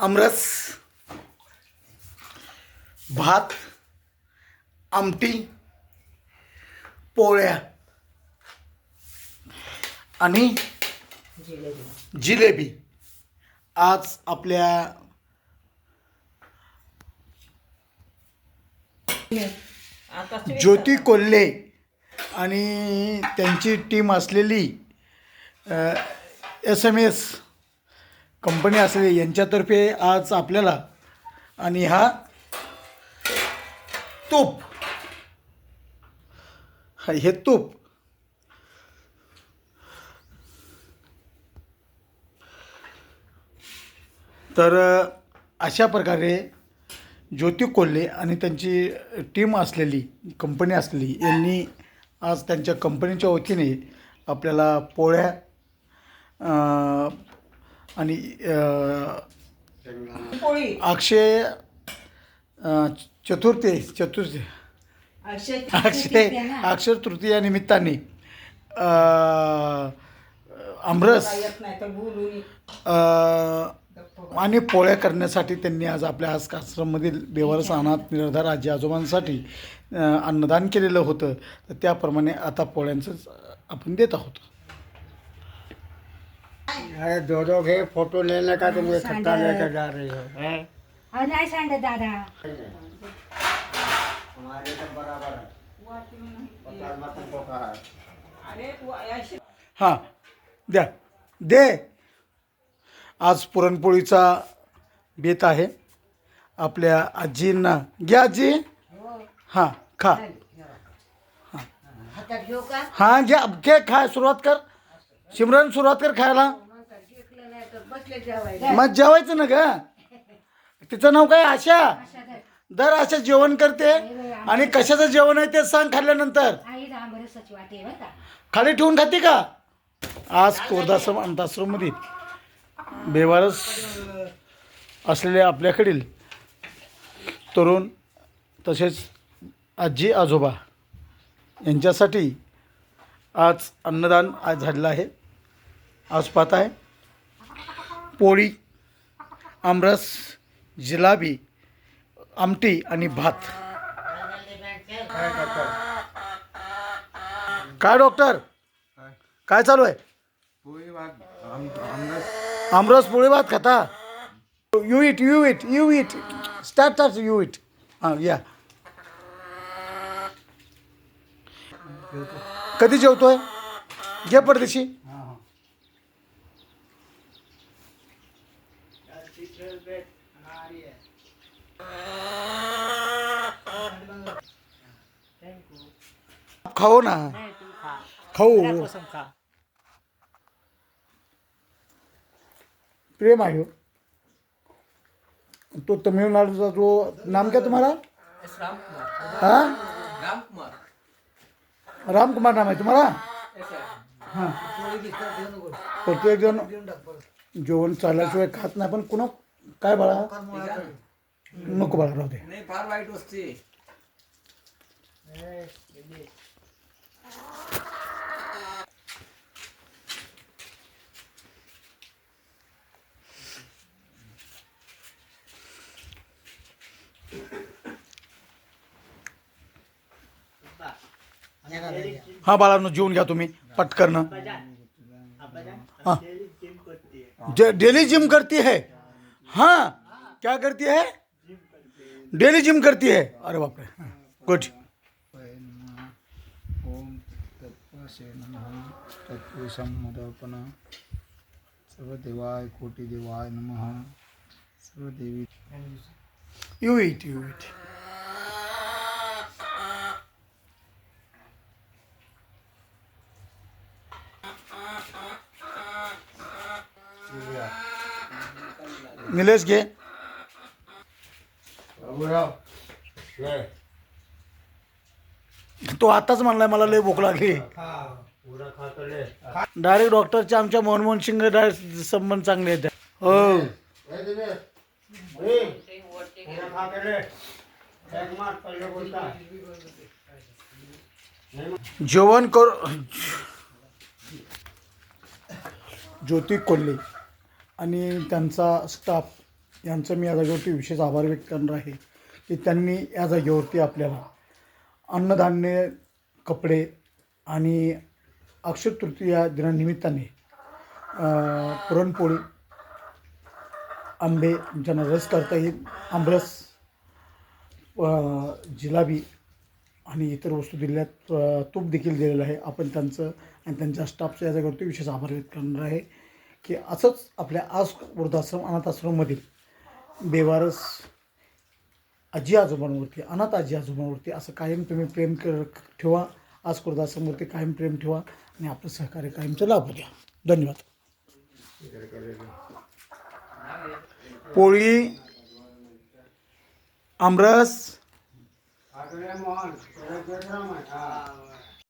आमरस, भात, आमटी, पोळ्या आणि जिलेबी आज आपल्या ज्योती कोल्हे आणि त्यांची टीम असलेली SMS कंपनी असलेली यांच्यातर्फे आज आपल्याला आणि हा तूप हे तूप तर अशा प्रकारे ज्योती कोल्हे आणि त्यांची टीम असलेली कंपनी असलेली यांनी आज त्यांच्या कंपनीच्या वतीने आपल्याला पोळ्या आणि अक्षय चतुर्थी अक्षय तृतीया निमित्ताने आमरस आणि पोळ्या करण्यासाठी त्यांनी आज आपल्या आश्रममधील बेवारस अनाथ निराधार आजी आजोबांसाठी अन्नदान केलेलं होतं. तर त्याप्रमाणे आता पोळ्यांचं आपण देत आहोत. अरे दो के फोटो लेने का तुम खट्टा लेकर जा रही हो हैं? और नहीं सांडे दादा हमारे तो बराबर है पचास मत को कहा है. हां द्या दे. आज पुरणपोळीचा बेत आहे आपल्या आजींना. घ्या आजी. हां खा. हां घ्या घे खा. सुरुवात कर सिमरन, सुरुवात कर खायला. मग जेवायचं ना ग. तिचं नाव काय? आशा. दर आशा जेवण करते आणि कशाचं जेवण आहे ते सांग खाल्ल्यानंतर. खाली ठेवून खाते का? आज कोरदाश्रम अंताश्रममध्ये बेवारस असलेल्या आपल्याकडील तरुण तसेच आजी आजोबा यांच्यासाठी आज अन्नदान आज झालेलं आहे. आज पाहत आहे पोळी, आमरस, जिलेबी, आमटी आणि भात. काय डॉक्टर काय चालू आहे? आमरस पोळी भात खाता. You it start you it. हां या. कधी जेवतोय? घे परदेशी. खाओ ना. खाऊ. प्रेम आहे. तो तमिळनाडूचा जो नाम क्या तुम्हारा? हाँ रामकुमार नाम आहे तुम्हाला. हां प्रत्येक जण जेवण चालल्याशिवाय खात नाही. पण कुणा काय बाळा नको बाळा राहू दे. फार वाईट असते. हाँ बाळांनो जेवून घ्या तुम्ही पटकन. हाँ डेली जिम करती है. हाँ क्या करती है? डेली जिम करती है. अरे बाप रे. गुड. ओम तत्वसे नमः. तत्पुरुषं मदर्पण. सर्वदेवाय कोटि देवाय नमः. सर्वदेवी. You it. निलेश घे. तो आताच म्हणलाय मला लय भूक लागली. डायरेक्ट डॉक्टरच्या आमच्या मनमोहन सिंग डायरेक्ट संबंध चांगले आहेत. हो जेवण कर. ज्योती कोल्हे आणि त्यांचा स्टाफ यांचं मी या जागेवरती विशेष आभार व्यक्त करणार आहे की त्यांनी या जागेवरती आपल्याला अन्नधान्य, कपडे आणि अक्षय तृतीया दिनानिमित्ताने पुरणपोळी, आंबे ज्यांना रस करता येईल, आमरस, जिलाबी आणि इतर वस्तू दिल्यात, तूप देखील दिलेलं आहे. आपण त्यांचं आणि त्यांच्या स्टाफचं या जागेवरती विशेष आभार व्यक्त करणार आहे की असंच आपल्या आस्क वृद्धाश्रम अनाथ आश्रममधील बेवारस आजी आजोबांवरती, अनाथ आजी आजोबांवरती असं कायम तुम्ही प्रेम ठेवा. आस्क वृद्धाश्रमवरती कायम प्रेम ठेवा आणि आपलं सहकार्य कायमचं लाभू द्या. धन्यवाद. पोळी, आमरस, मोहन